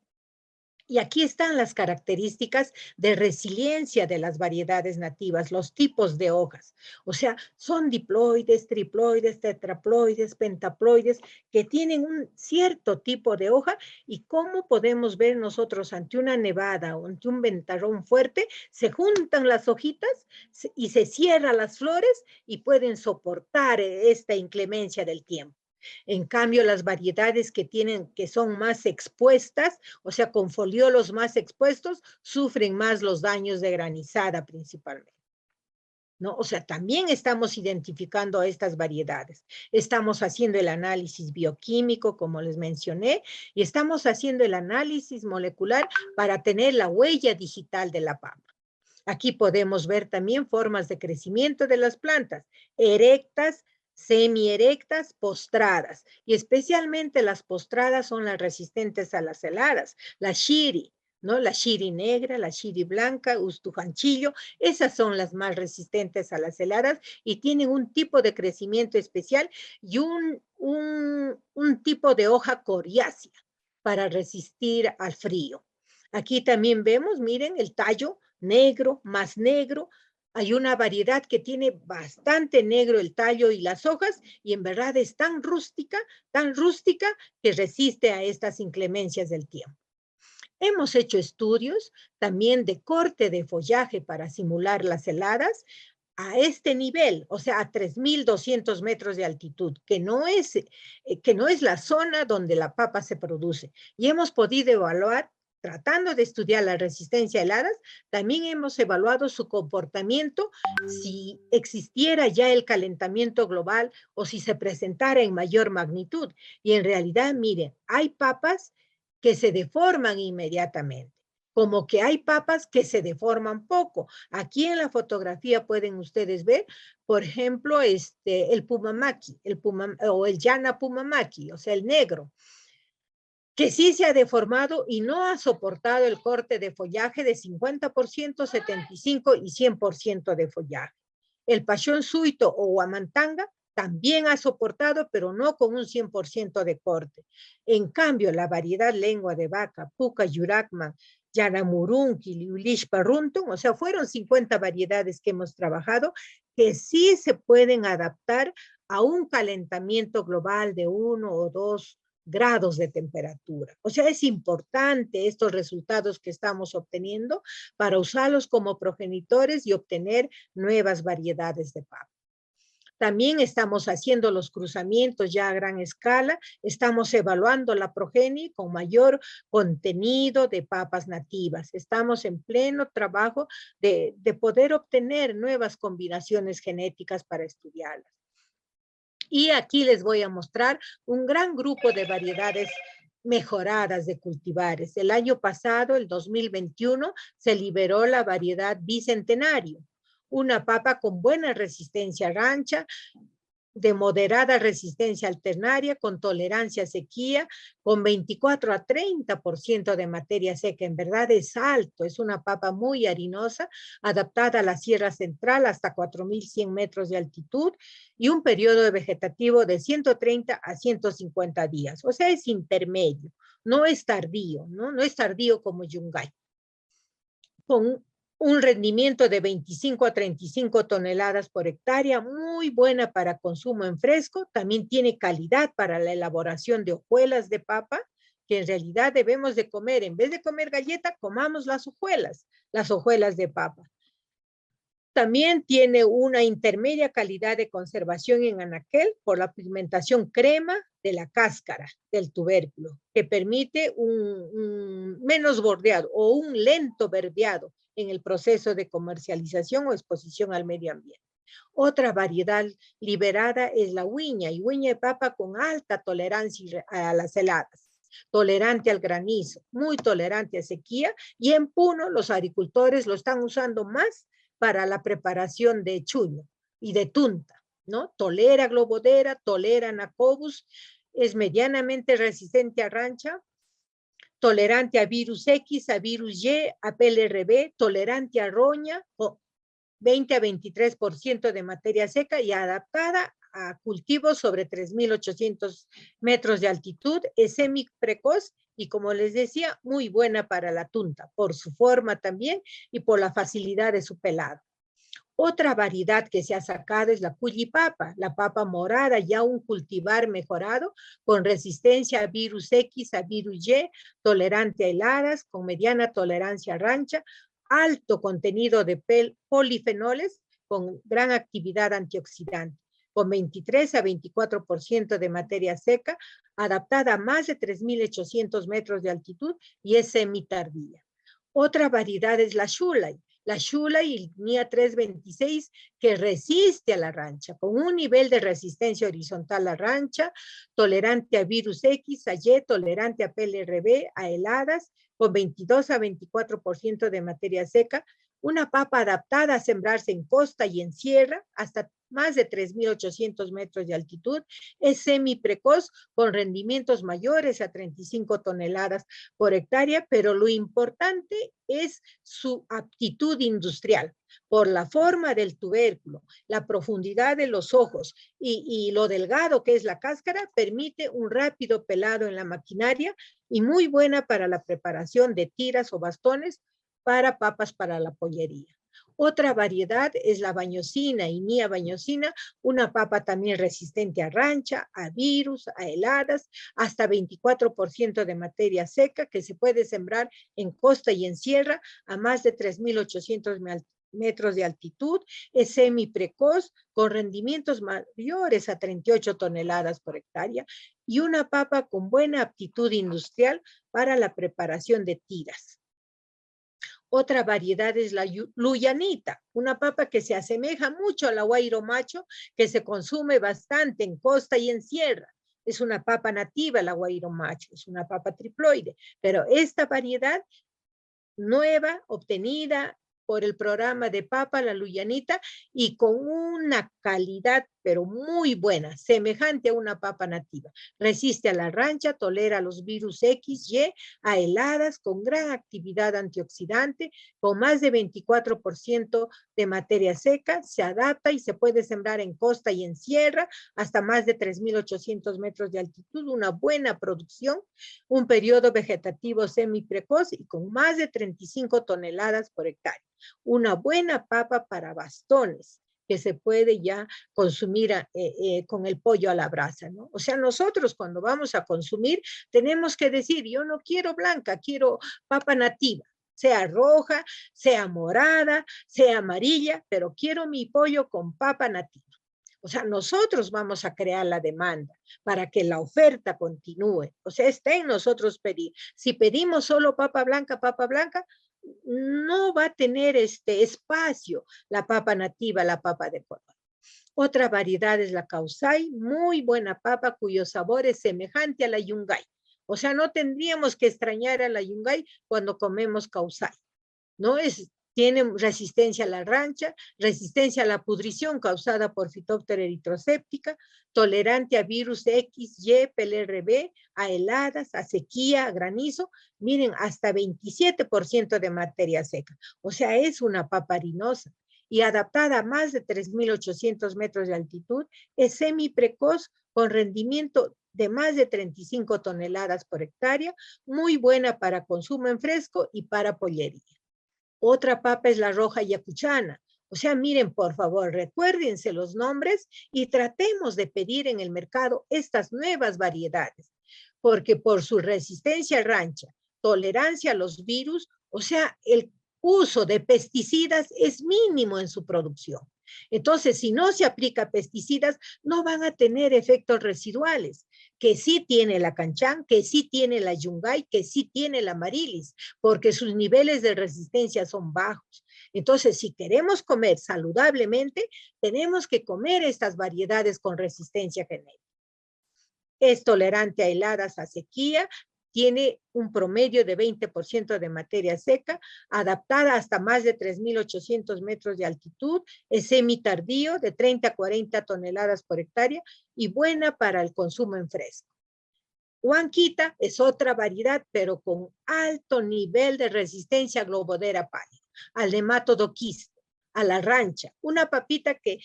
Y aquí están las características de resiliencia de las variedades nativas, los tipos de hojas. O sea, son diploides, triploides, tetraploides, pentaploides, que tienen un cierto tipo de hoja y cómo podemos ver nosotros ante una nevada o ante un ventarrón fuerte, se juntan las hojitas y se cierran las flores y pueden soportar esta inclemencia del tiempo. En cambio, las variedades que son más expuestas, o sea, con foliolos más expuestos, sufren más los daños de granizada principalmente. ¿No? O sea, también estamos identificando a estas variedades. Estamos haciendo el análisis bioquímico, como les mencioné, y estamos haciendo el análisis molecular para tener la huella digital de la papa. Aquí podemos ver también formas de crecimiento de las plantas, erectas, semierectas, postradas, y especialmente las postradas son las resistentes a las heladas, la shiri, ¿no? La shiri negra, la shiri blanca, ustujanchillo, esas son las más resistentes a las heladas y tienen un tipo de crecimiento especial y un tipo de hoja coriácea para resistir al frío. Aquí también vemos, miren, el tallo negro, más negro. Hay una variedad que tiene bastante negro el tallo y las hojas y en verdad es tan rústica que resiste a estas inclemencias del tiempo. Hemos hecho estudios también de corte de follaje para simular las heladas a este nivel, o sea, a 3.200 metros de altitud, que no es la zona donde la papa se produce. Y hemos podido evaluar, tratando de estudiar la resistencia a heladas, también hemos evaluado su comportamiento si existiera ya el calentamiento global o si se presentara en mayor magnitud. Y en realidad, miren, hay papas que se deforman inmediatamente, como que hay papas que se deforman poco. Aquí en la fotografía pueden ustedes ver, por ejemplo, el pumamaki, o el llana pumamaki, o sea, el negro, que sí se ha deformado y no ha soportado el corte de follaje de 50%, 75% y 100% de follaje. El pachón suito o guamantanga también ha soportado, pero no con un 100% de corte. En cambio, la variedad lengua de vaca, puca, yuracman, yanamurunqui, liulish parruntun, o sea, fueron 50 variedades que hemos trabajado que sí se pueden adaptar a un calentamiento global de 1 o 2 grados de temperatura. O sea, es importante estos resultados que estamos obteniendo para usarlos como progenitores y obtener nuevas variedades de papa. También estamos haciendo los cruzamientos ya a gran escala, estamos evaluando la progenie con mayor contenido de papas nativas. Estamos en pleno trabajo de poder obtener nuevas combinaciones genéticas para estudiarlas. Y aquí les voy a mostrar un gran grupo de variedades mejoradas de cultivares. El año pasado, el 2021, se liberó la variedad Bicentenario, una papa con buena resistencia rancha, de moderada resistencia alternaria, con tolerancia a sequía, con 24 a 30% de materia seca. En verdad es alto, es una papa muy harinosa, adaptada a la Sierra Central hasta 4.100 metros de altitud y un periodo vegetativo de 130 a 150 días. O sea, es intermedio, no es tardío, ¿no? No es tardío como Yungay. Con un rendimiento de 25 a 35 toneladas por hectárea, muy buena para consumo en fresco, también tiene calidad para la elaboración de hojuelas de papa, que en realidad debemos de comer, en vez de comer galleta, comamos las hojuelas de papa. También tiene una intermedia calidad de conservación en anaquel por la pigmentación crema de la cáscara del tubérculo, que permite un menos bordeado o un lento verdeado en el proceso de comercialización o exposición al medio ambiente. Otra variedad liberada es la huiña, y huiña de papa con alta tolerancia a las heladas, tolerante al granizo, muy tolerante a sequía, y en Puno los agricultores lo están usando más para la preparación de chuño y de tunta, ¿no? Tolera globodera, tolera nacobus, es medianamente resistente a rancha, tolerante a virus X, a virus Y, a PLRB, tolerante a roña, 20 a 23% de materia seca y adaptada a cultivos sobre 3.800 metros de altitud, es semi-precoz y, como les decía, muy buena para la tunta, por su forma también y por la facilidad de su pelado. Otra variedad que se ha sacado es la cuyipapa, la papa morada, ya un cultivar mejorado, con resistencia a virus X, a virus Y, tolerante a heladas, con mediana tolerancia a rancha, alto contenido de polifenoles, con gran actividad antioxidante, con 23 a 24% de materia seca, adaptada a más de 3.800 metros de altitud y es semitardía. Otra variedad es la Shulay, y NIA 326, que resiste a la rancha, con un nivel de resistencia horizontal a rancha, tolerante a virus X, a Y, tolerante a PLRB, a heladas, con 22 a 24% de materia seca, una papa adaptada a sembrarse en costa y en sierra, hasta más de 3.800 metros de altitud, es semi-precoz, con rendimientos mayores a 35 toneladas por hectárea, pero lo importante es su aptitud industrial, por la forma del tubérculo, la profundidad de los ojos y lo delgado que es la cáscara, permite un rápido pelado en la maquinaria y muy buena para la preparación de tiras o bastones para papas para la pollería. Otra variedad es la bañosina, Inia bañosina, una papa también resistente a rancha, a virus, a heladas, hasta 24% de materia seca, que se puede sembrar en costa y en sierra a más de 3.800 metros de altitud, es semi-precoz, con rendimientos mayores a 38 toneladas por hectárea, y una papa con buena aptitud industrial para la preparación de tiras. Otra variedad es la luyanita, una papa que se asemeja mucho a la guairo macho, que se consume bastante en costa y en sierra. Es una papa nativa, la guairo macho, es una papa triploide, pero esta variedad nueva, obtenida por el programa de papa, la luyanita, y con una calidad, pero muy buena, semejante a una papa nativa. Resiste a la rancha, tolera los virus X, Y, a heladas, con gran actividad antioxidante, con más de 24% de materia seca, se adapta y se puede sembrar en costa y en sierra, hasta más de 3.800 metros de altitud, una buena producción, un periodo vegetativo semi-precoz y con más de 35 toneladas por hectárea. Una buena papa para bastones, que se puede ya consumir con el pollo a la brasa, ¿no? O sea, nosotros cuando vamos a consumir tenemos que decir, yo no quiero blanca, quiero papa nativa, sea roja, sea morada, sea amarilla, pero quiero mi pollo con papa nativa. O sea, nosotros vamos a crear la demanda para que la oferta continúe. O sea, está en nosotros pedir. Si pedimos solo papa blanca, no va a tener espacio la papa nativa, la papa de color. Otra variedad es la causay, muy buena papa cuyo sabor es semejante a la yungay. O sea, no tendríamos que extrañar a la yungay cuando comemos causay. No es Tienen resistencia a la rancha, resistencia a la pudrición causada por Phytophthora erythroseptica, tolerante a virus X, Y, PLRB, a heladas, a sequía, a granizo. Miren, hasta 27% de materia seca. O sea, es una papa harinosa. Y adaptada a más de 3.800 metros de altitud, es semiprecoz con rendimiento de más de 35 toneladas por hectárea, muy buena para consumo en fresco y para pollería. Otra papa es la roja yacuchana. O sea, miren, por favor, recuérdense los nombres y tratemos de pedir en el mercado estas nuevas variedades, porque por su resistencia a rancha, tolerancia a los virus, o sea, el uso de pesticidas es mínimo en su producción. Entonces, si no se aplica pesticidas, no van a tener efectos residuales, que sí tiene la canchán, que sí tiene la yungay, que sí tiene la amarilis, porque sus niveles de resistencia son bajos. Entonces, si queremos comer saludablemente, tenemos que comer estas variedades con resistencia genética. Es tolerante a heladas, a sequía, tiene un promedio de 20% de materia seca, adaptada hasta más de 3.800 metros de altitud, es semitardío de 30 a 40 toneladas por hectárea y buena para el consumo en fresco. Huanquita es otra variedad, pero con alto nivel de resistencia a globodera pálida, al nematodo quiste, a la rancha, una papita que,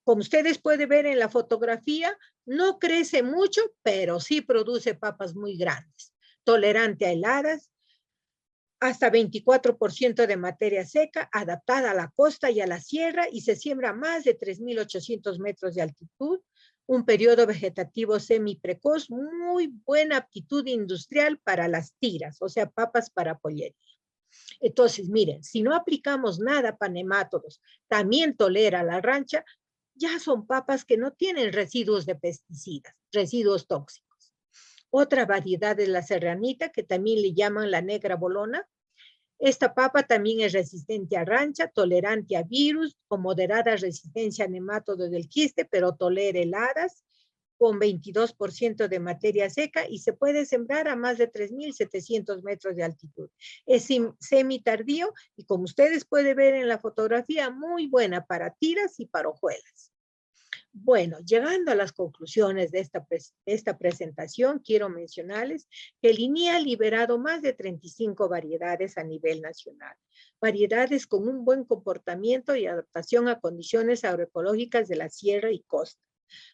como ustedes pueden ver en la fotografía, no crece mucho, pero sí produce papas muy grandes. Tolerante a heladas, hasta 24% de materia seca, adaptada a la costa y a la sierra, y se siembra a más de 3.800 metros de altitud, un periodo vegetativo semiprecoz, muy buena aptitud industrial para las tiras, o sea, papas para pollería. Entonces, miren, si no aplicamos nada para nemátodos, también tolera la rancha, ya son papas que no tienen residuos de pesticidas, residuos tóxicos. Otra variedad es la serranita, que también le llaman la negra bolona. Esta papa también es resistente a rancha, tolerante a virus, con moderada resistencia a nemátodos del quiste, pero tolera heladas, con 22% de materia seca y se puede sembrar a más de 3.700 metros de altitud. Es semitardío y, como ustedes pueden ver en la fotografía, muy buena para tiras y para hojuelas. Bueno, llegando a las conclusiones de esta presentación, quiero mencionarles que el INEA ha liberado más de 35 variedades a nivel nacional, variedades con un buen comportamiento y adaptación a condiciones agroecológicas de la sierra y costa.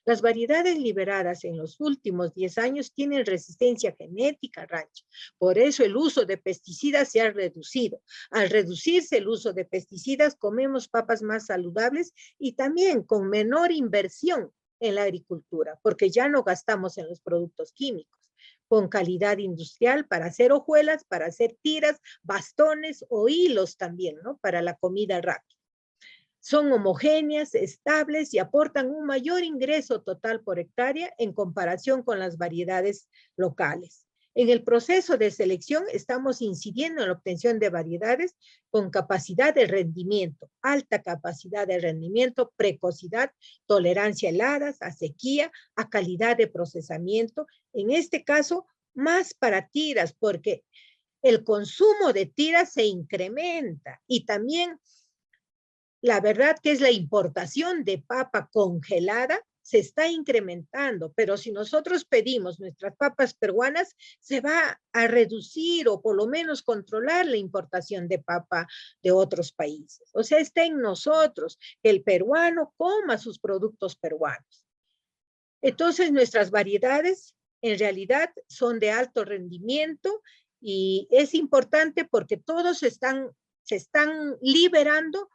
Las variedades liberadas en los últimos 10 años tienen resistencia genética a rancho. Por eso el uso de pesticidas se ha reducido. Al reducirse el uso de pesticidas, comemos papas más saludables y también con menor inversión en la agricultura, porque ya no gastamos en los productos químicos, con calidad industrial para hacer hojuelas, para hacer tiras, bastones o hilos también, ¿no? Para la comida rápida. Son homogéneas, estables y aportan un mayor ingreso total por hectárea en comparación con las variedades locales. En el proceso de selección estamos incidiendo en la obtención de variedades con capacidad de rendimiento, alta capacidad de rendimiento, precocidad, tolerancia a heladas, a sequía, a calidad de procesamiento. En este caso, más para tiras, porque el consumo de tiras se incrementa y también la verdad que es la importación de papa congelada se está incrementando, pero si nosotros pedimos nuestras papas peruanas, se va a reducir o por lo menos controlar la importación de papa de otros países. O sea, está en nosotros que el peruano coma sus productos peruanos. Entonces, nuestras variedades en realidad son de alto rendimiento y es importante porque todos se están liberando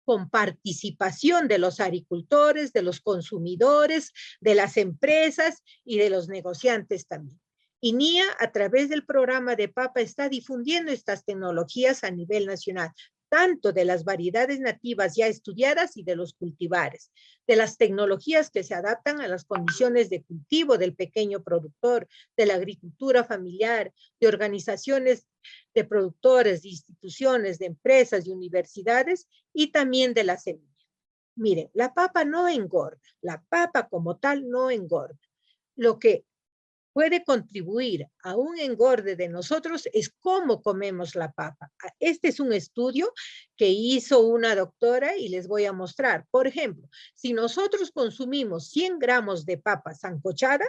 con participación de los agricultores, de los consumidores, de las empresas y de los negociantes también. INEA, a través del programa de papa, está difundiendo estas tecnologías a nivel nacional, tanto de las variedades nativas ya estudiadas y de los cultivares, de las tecnologías que se adaptan a las condiciones de cultivo del pequeño productor, de la agricultura familiar, de organizaciones de productores, de instituciones, de empresas, de universidades y también de la semilla. Miren, la papa no engorda, la papa como tal no engorda. Lo que puede contribuir a un engorde de nosotros es cómo comemos la papa. Este es un estudio que hizo una doctora y les voy a mostrar. Por ejemplo, si nosotros consumimos 100 gramos de papa sancochada,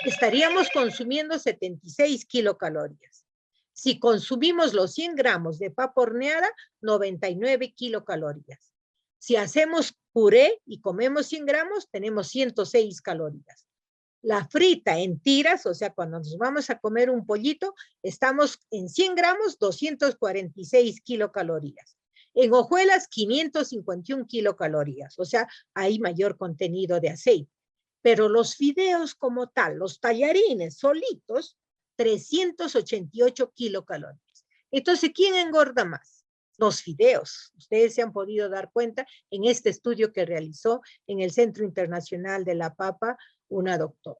estaríamos consumiendo 76 kilocalorías. Si consumimos los 100 gramos de papa horneada, 99 kilocalorías. Si hacemos puré y comemos 100 gramos, tenemos 106 calorías. La frita en tiras, o sea, cuando nos vamos a comer un pollito, estamos en 100 gramos, 246 kilocalorías. En hojuelas, 551 kilocalorías, o sea, hay mayor contenido de aceite. Pero los fideos como tal, los tallarines solitos, 388 kilocalorías. Entonces, ¿quién engorda más? Los fideos. Ustedes se han podido dar cuenta en este estudio que realizó en el Centro Internacional de la Papa una doctora.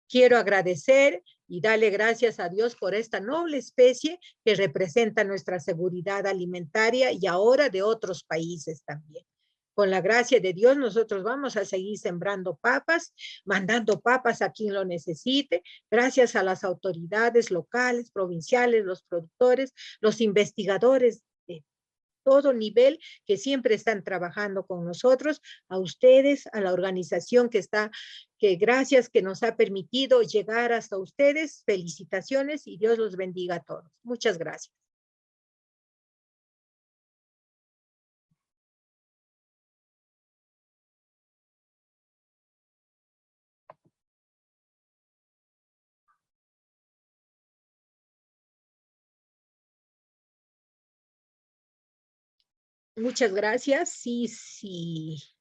Quiero agradecer y darle gracias a Dios por esta noble especie que representa nuestra seguridad alimentaria y ahora de otros países también. Con la gracia de Dios, nosotros vamos a seguir sembrando papas, mandando papas a quien lo necesite, gracias a las autoridades locales, provinciales, los productores, los investigadores de todo nivel que siempre están trabajando con nosotros, a ustedes, a la organización que gracias que nos ha permitido llegar hasta ustedes. Felicitaciones y Dios los bendiga a todos. Muchas gracias. Muchas gracias. Sí, sí.